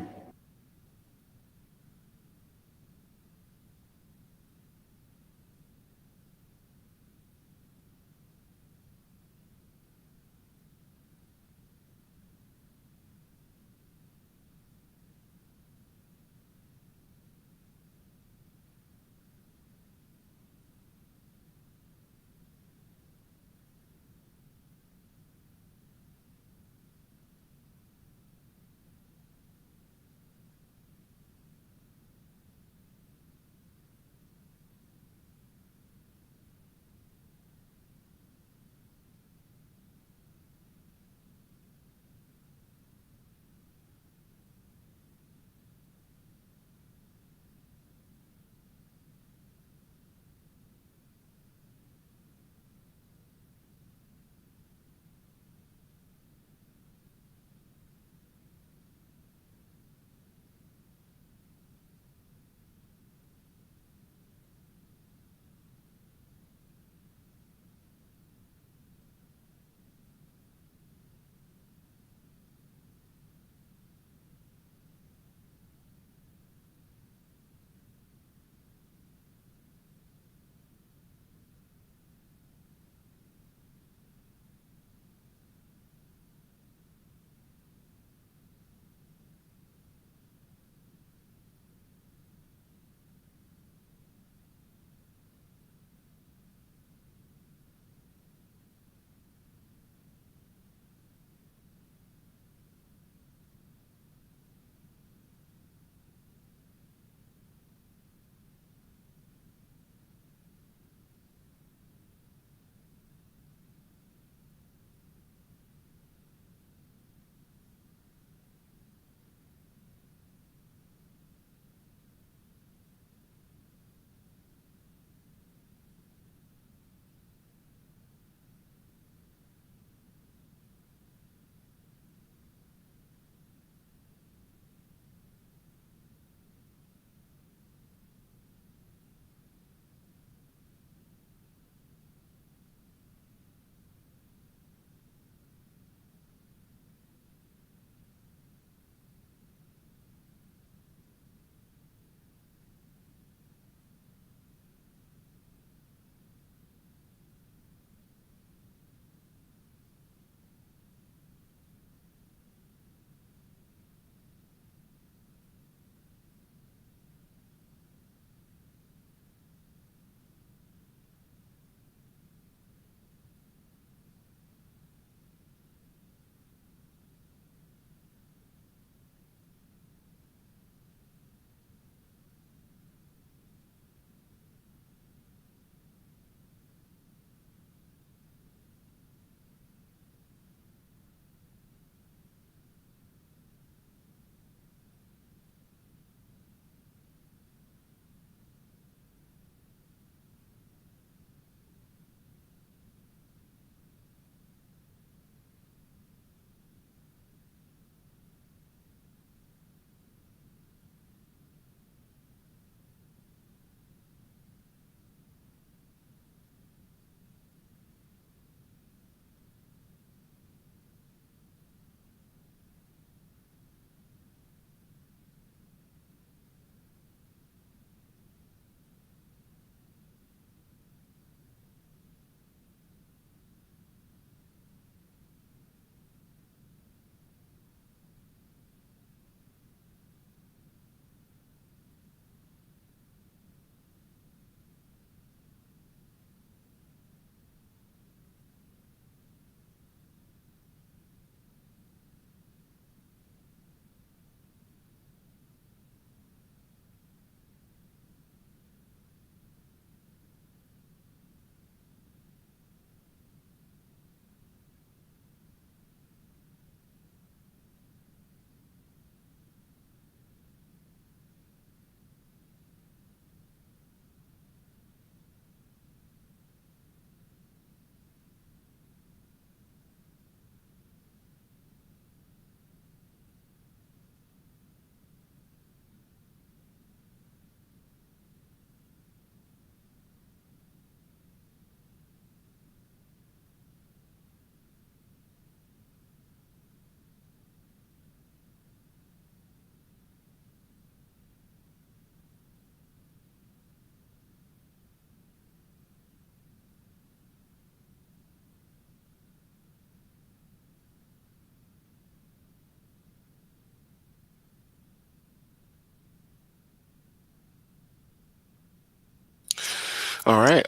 All right.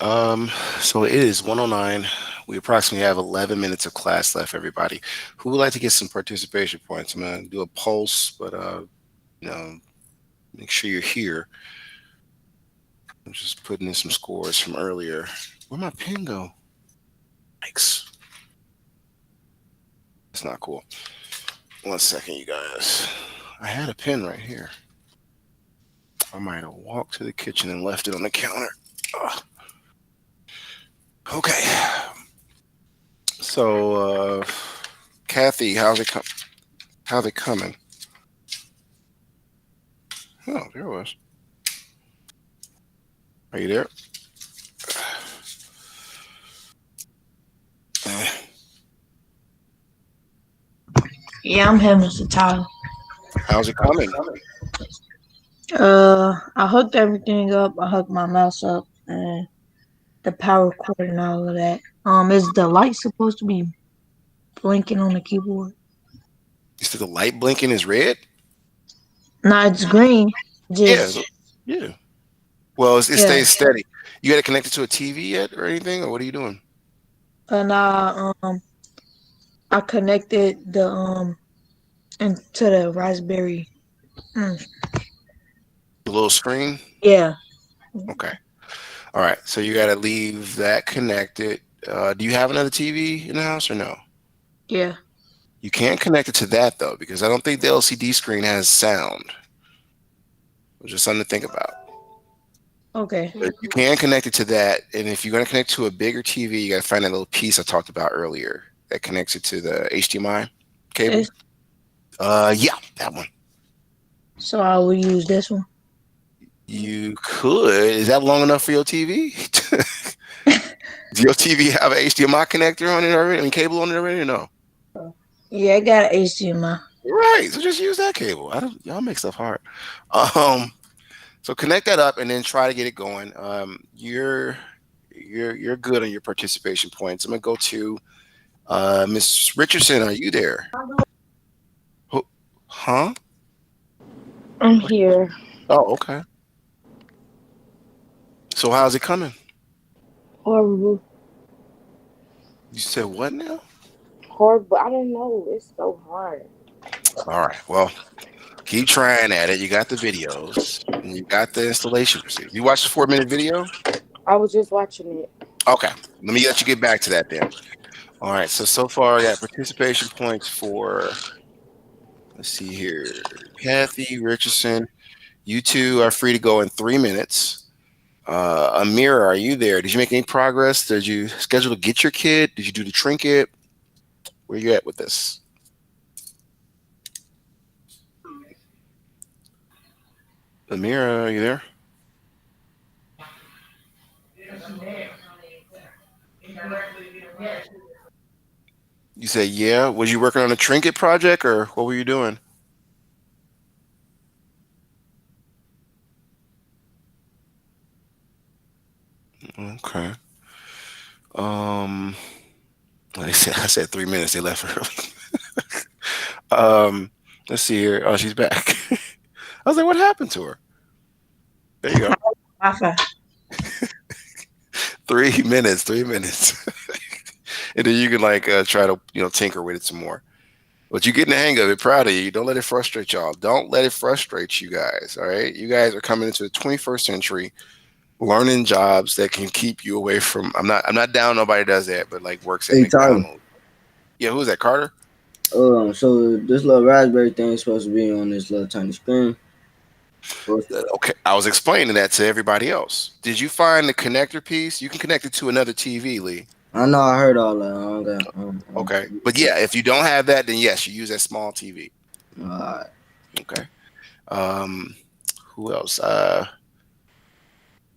So it is 1:09. We approximately have 11 minutes of class left, everybody. Who would like to get some participation points? I'm gonna do a pulse, but you know, make sure you're here. I'm just putting in some scores from earlier. Where'd my pen go? Yikes. That's not cool. 1 second, you guys. I had a pen right here. I might have walked to the kitchen and left it on the counter. Ugh. Okay. So, Kathy, how's it coming? Oh, there it was. Are you there? Yeah, I'm here, Mr. Tyler. How's it coming? I hooked everything up. I hooked my mouse up and the power cord and all of that. Is the light supposed to be blinking on the keyboard? You see the light blinking is red? No, it's green. Yeah. Just Yeah. Well, it yeah. stays steady. You got it connected to a TV yet or anything, or what are you doing? And I connected the into the Raspberry. Mm, The little screen? yeah, Okay. All right. So you got to leave that connected. Do you have another TV in the house or no? yeah. You can't connect it to that though, because I don't think the LCD screen has sound. Which is something to think about. Okay. But you can connect it to that, and if you're going to connect to a bigger TV, you got to find that little piece I talked about earlier that connects it to the HDMI cable. This, Yeah, that one. so I will use this one. You could. Is that long enough for your TV? Does your TV have an HDMI connector on it already? I mean, cable on it already? Or no. Yeah, I got an HDMI. Right. So just use that cable. Y'all make stuff hard. Um. So connect that up and then try to get it going. You're good on your participation points. I'm gonna go to Miss Richardson. Are you there? Huh? I'm here. Oh, okay. So how's it coming? Horrible. You said what now? Horrible. I don't know. It's so hard. All right. Well, keep trying at it. You got the videos and you got the installation procedure. You watched the 4-minute video? I was just watching it. Okay. Let me let you get back to that then. All right. So far I got participation points for, let's see here, Kathy, Richardson. You two are free to go in 3 minutes. Amira, are you there? Did you make any progress? Did you schedule to get your kid? Did you do the trinket? Where you at with this? Amira, are you there? You said yeah. Was you working on a trinket project or what were you doing? Okay. Like I said 3 minutes. They left early. Let's see here. Oh, she's back. I was like, what happened to her? There you go. Wi-Fi. 3 minutes. 3 minutes. And then you can like try to tinker with it some more. But you're getting the hang of it. Proud of you. Don't let it frustrate y'all. Don't let it frustrate you guys. All right. You guys are coming into the 21st century, learning jobs that can keep you away from. I'm not down. Nobody does that, but like works at Hey, McDonald's. Tyler. Yeah, who's that? Carter. So this little Raspberry thing is supposed to be on this little tiny screen. Okay, I was explaining that to everybody else. Did you find the connector piece? You can connect it to another TV, Lee. I know I heard all that. Okay, but yeah, if you don't have that, then yes, you use that small TV. Alright. Okay. Who else?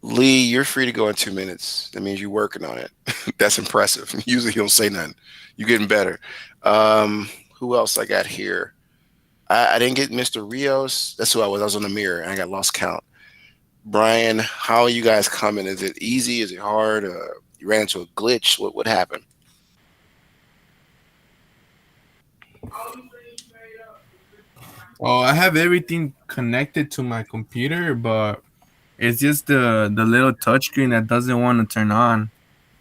Lee, you're free to go in 2 minutes. That means you're working on it. That's impressive. Usually you don't say nothing. You're getting better. Who else I got here? I didn't get Mr. Rios. That's who I was. I was on the mirror and I got lost count. Brian, how are you guys coming? Is it easy? Is it hard? You ran into a glitch. What happened? Oh, I have everything connected to my computer, but It's just the little touchscreen that doesn't want to turn on.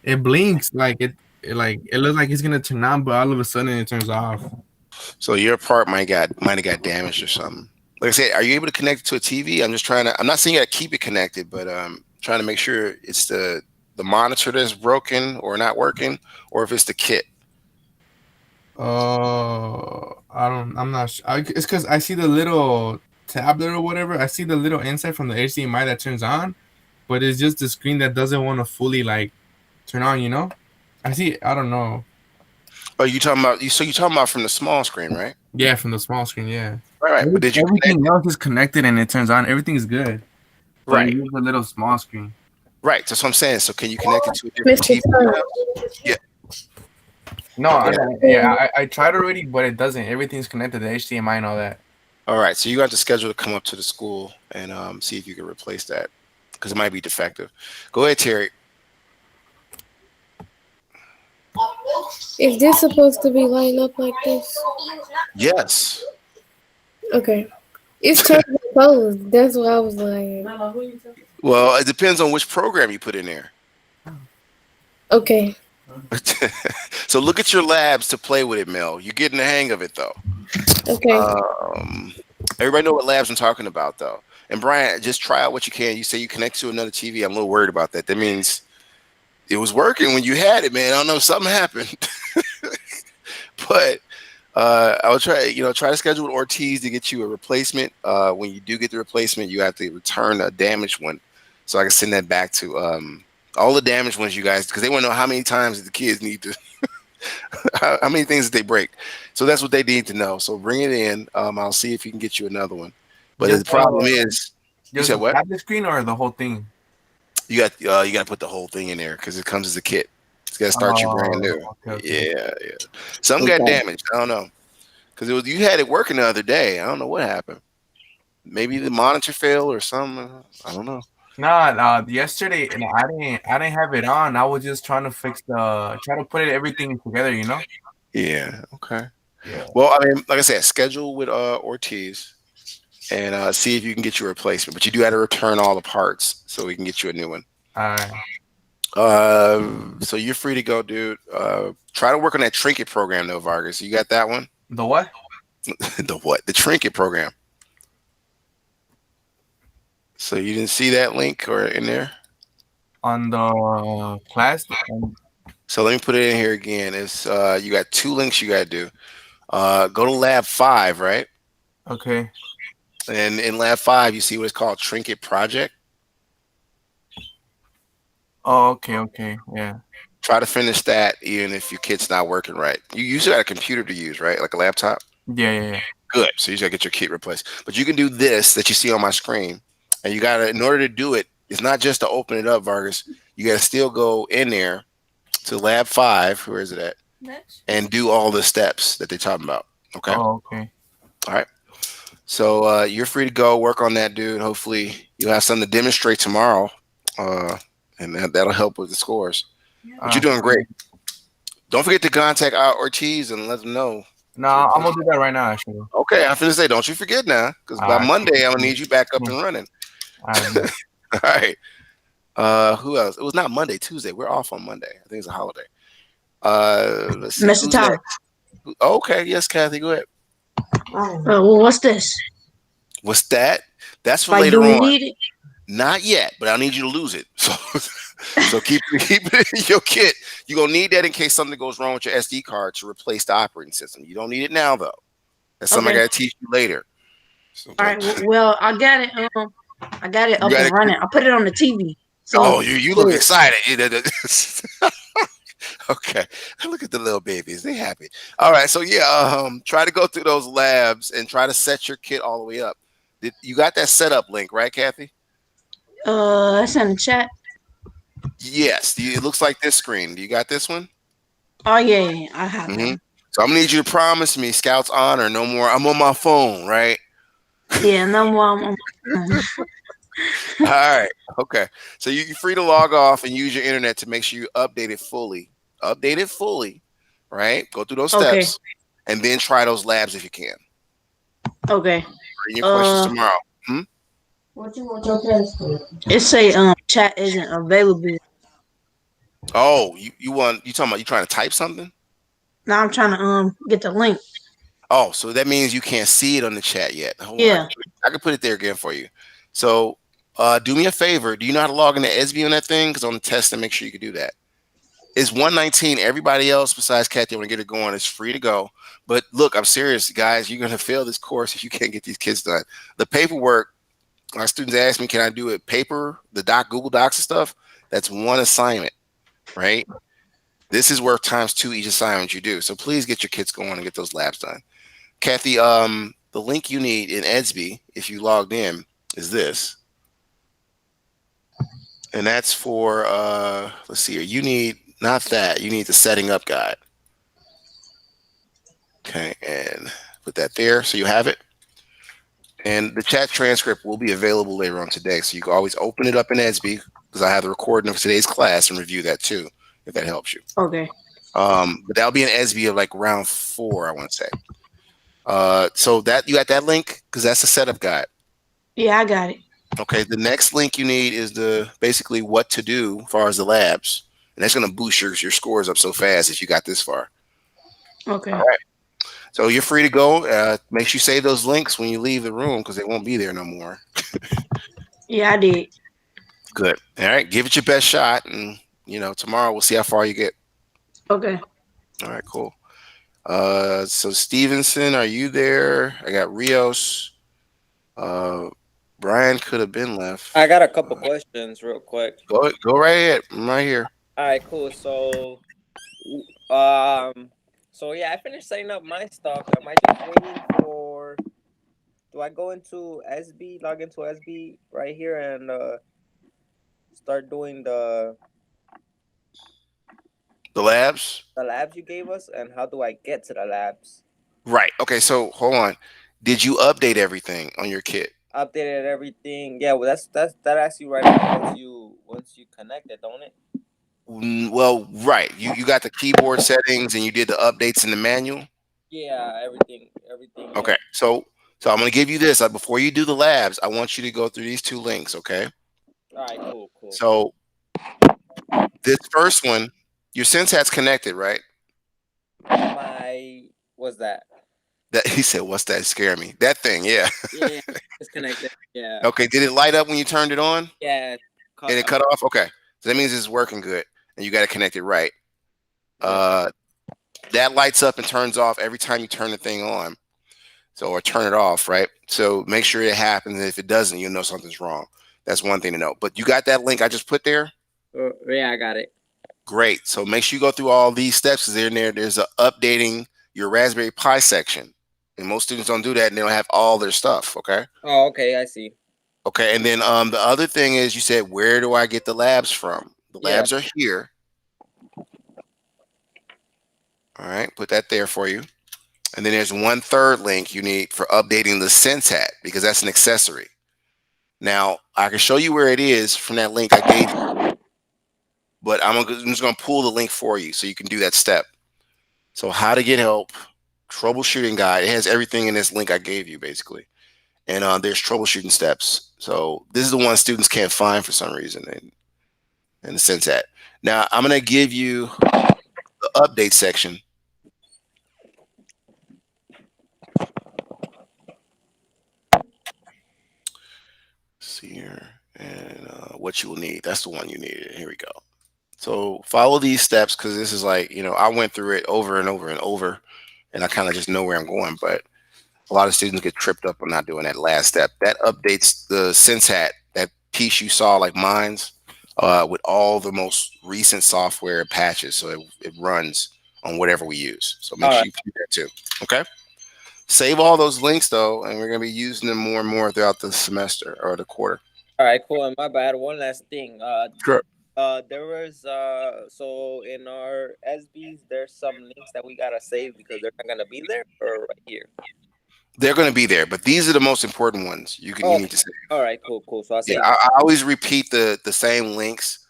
It blinks like it looks like it's gonna turn on, but all of a sudden it turns off. So your part might have got damaged or something. Like I said, are you able to connect it to a TV? I'm just trying to. I'm not saying you got to keep it connected, but trying to make sure it's the monitor that's broken or not working, or if it's the kit. I'm not sure. It's because I see the little tablet or whatever. I see the little inside from the HDMI that turns on, but it's just the screen that doesn't want to fully like turn on. You know, I see. I don't know. Oh, you talking about you? So you talking about from the small screen, right? Yeah, from the small screen. Yeah. Right. But did you Everything else is connected and it turns on. Everything is good. But Right. Use a little small screen. Right. That's what I'm saying. So can you connect it to a different Mr. TV? Yeah. No, I tried already, but it doesn't. Everything's connected to HDMI and all that. All right. So you got to schedule to come up to the school and see if you can replace that because it might be defective. Go ahead, Terry. Is this supposed to be lined up like this? Yes. Okay. It's turned closed. That's what I was like. Well, it depends on which program you put in there. Okay. So look at your labs to play with it, Mel. You're getting the hang of it, though. Okay. Everybody know what labs I'm talking about, though. And Brian, just try out what you can. You say you connect to another TV. I'm a little worried about that. That means it was working when you had it, man. I don't know, something happened. But I will try to schedule with Ortiz to get you a replacement. When you do get the replacement, you have to return a damaged one, so I can send that back to all the damaged ones, you guys, because they want to know how many times the kids need to, how many things that they break. So that's what they need to know. So bring it in. I'll see if you can get you another one. But the problem is, you said what? Tablet screen or the whole thing? You got to put the whole thing in there because it comes as a kit. It's got to start you brand new. Okay. Yeah. Something got damaged. I don't know. Because you had it working the other day. I don't know what happened. Maybe the monitor failed or something. I don't know. Nah, yesterday I didn't have it on. I was just trying to try to put everything together, you know? Yeah. Okay. Yeah. Well, I mean, like I said, schedule with Ortiz and see if you can get your replacement. But you do have to return all the parts so we can get you a new one. All right. So you're free to go, dude. Try to work on that trinket program, though, Vargas. You got that one? The what? The what? The trinket program. So you didn't see that link or in there? On the class? So let me put it in here again. It's you got two links you got to do. Go to lab 5, right? Okay. And in lab 5, you see what it's called trinket project. Oh, okay. Yeah. Try to finish that even if your kit's not working right. You usually got a computer to use, right? Like a laptop? Yeah. Good. So you just got to get your kit replaced. But you can do this that you see on my screen. And you got to, in order to do it, it's not just to open it up, Vargas. You got to still go in there to lab 5. Where is it at? And do all the steps that they're talking about. Okay. Oh, okay. All right. So you're free to go work on that, dude. Hopefully you'll have something to demonstrate tomorrow. And that'll help with the scores. But you're doing great. Don't forget to contact Ortiz and let them know. No, I'm going to do that right now, actually. Okay. I'm going to say, don't you forget now. Because by Monday, I'm going to need you back up and running. All right. Who else? It was not Monday, Tuesday. We're off on Monday. I think it's a holiday. Let's see. Mr. Tom. Okay. Yes, Kathy, go ahead. Well, what's this? What's that? That's for Like, later do we on. need it? Not yet, but I need you to lose it. So keep it in your kit. You're going to need that in case something goes wrong with your SD card to replace the operating system. You don't need it now, though. That's something I got to teach you later. So, all right. Well, I got it. I got it up and running. I put it on the TV. So you look excited. Okay. Look at the little babies. They happy. All right. So try to go through those labs and try to set your kit all the way up. You got that setup link, right, Kathy? It's in the chat. Yes. It looks like this screen. Do you got this one? Oh yeah, I have it. So I'm gonna need you to promise me, Scout's honor, no more. I'm on my phone, right? Yeah, no more. All right. Okay. So you're free to log off and use your internet to make sure you update it fully. Update it fully, right? Go through those steps and then try those labs if you can. Okay. Bring your questions tomorrow. What you want your test? It say chat isn't available. Oh, you talking about you trying to type something? Now I'm trying to get the link. Oh, so that means you can't see it on the chat yet. Hold on, Yeah. I can put it there again for you. So, do me a favor. Do you know how to log into SB on that thing? Because on the test, and make sure you can do that. It's 119. Everybody else besides Kathy, want to get it going, it's free to go. But look, I'm serious, guys. You're gonna fail this course if you can't get these kids done. The paperwork. Our students ask me, "Can I do it paper, the Google Docs and stuff?" That's one assignment, right? This is worth times 2 each assignment you do. So please get your kids going and get those labs done. Kathy, the link you need in Edsby, if you logged in, is this. And that's for, let's see here. You need, not that, you need the setting up guide. Okay, and put that there so you have it. And the chat transcript will be available later on today. So you can always open it up in Edsby because I have the recording of today's class and review that too, if that helps you. Okay. But that'll be an Edsby of like round 4, I want to say. So that you got that link because that's the setup guide. Yeah, I got it. Okay, the next link you need is the basically what to do as far as the labs, and that's going to boost your scores up so fast if you got this far. Okay. All right. So you're free to go. Make sure you save those links when you leave the room because they won't be there no more. Yeah, I did. Good. All right, give it your best shot, and tomorrow we'll see how far you get. Okay. All right, cool. So Stevenson, are you there? I got Rios. Brian could have been left. I got a couple questions real quick. Go right ahead. I'm right here. All right, cool. So, so yeah, I finished setting up my stuff. Am I just waiting for? Do I go into SB, log into SB right here, and start doing the labs? The labs you gave us, and how do I get to the labs? Right. Okay. So hold on. Did you update everything on your kit? Updated everything. Yeah. Well, that asks you right now once you connect it, don't it? Well, right. You got the keyboard settings and you did the updates in the manual. Yeah. Everything. Okay. So I'm gonna give you this. Before you do the labs, I want you to go through these 2 links. Okay. All right. Cool. So this first one, your SenseHat's connected, right? What's that? That he said, "What's that?" Scare me. That thing, yeah. Yeah, it's connected. Yeah. Okay. Did it light up when you turned it on? Yeah. And it cut off. Okay. So that means it's working good, and you got to connect it right. That lights up and turns off every time you turn the thing on. So or turn it off, right? So make sure it happens. And if it doesn't, you'll know something's wrong. That's one thing to know. But you got that link I just put there? Yeah, I got it. Great. So make sure you go through all these steps because there's a updating your Raspberry Pi section. And most students don't do that and they don't have all their stuff. Okay. Oh, okay. I see. Okay. And then the other thing is you said, where do I get the labs from? The labs are here. All right. Put that there for you. And then there's 1/3 link you need for updating the SenseHat because that's an accessory. Now, I can show you where it is from that link I gave you, but I'm just going to pull the link for you so you can do that step. So how to get help, troubleshooting guide. It has everything in this link I gave you, basically. And there's troubleshooting steps. So this is the one students can't find for some reason in the SenseHat. Now, I'm going to give you the update section. See here, and what you will need. That's the one you needed. Here we go. So follow these steps because this is like, I went through it over and over and over, and I kind of just know where I'm going. But a lot of students get tripped up on not doing that last step. That updates the SenseHat, that piece you saw like mine's, with all the most recent software patches. So it runs on whatever we use. So make sure you do that too. Okay. Save all those links though, and we're gonna be using them more and more throughout the semester or the quarter. All right, cool. And my bad. One last thing. Sure. There was so in our SBs, there's some links that we gotta save because they're not gonna be there or right here. They're gonna be there, but these are the most important ones you need to save. All right, cool. So I always repeat the same links,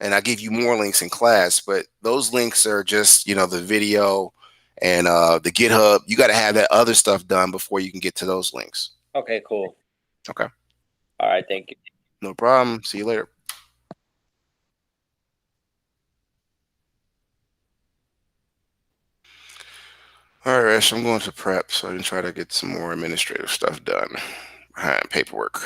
and I give you more links in class, but those links are just the video. And the GitHub, you got to have that other stuff done before you can get to those links. Okay, cool. Okay. All right, thank you. No problem. See you later. All right, so I'm going to prep so I can try to get some more administrative stuff done behind paperwork.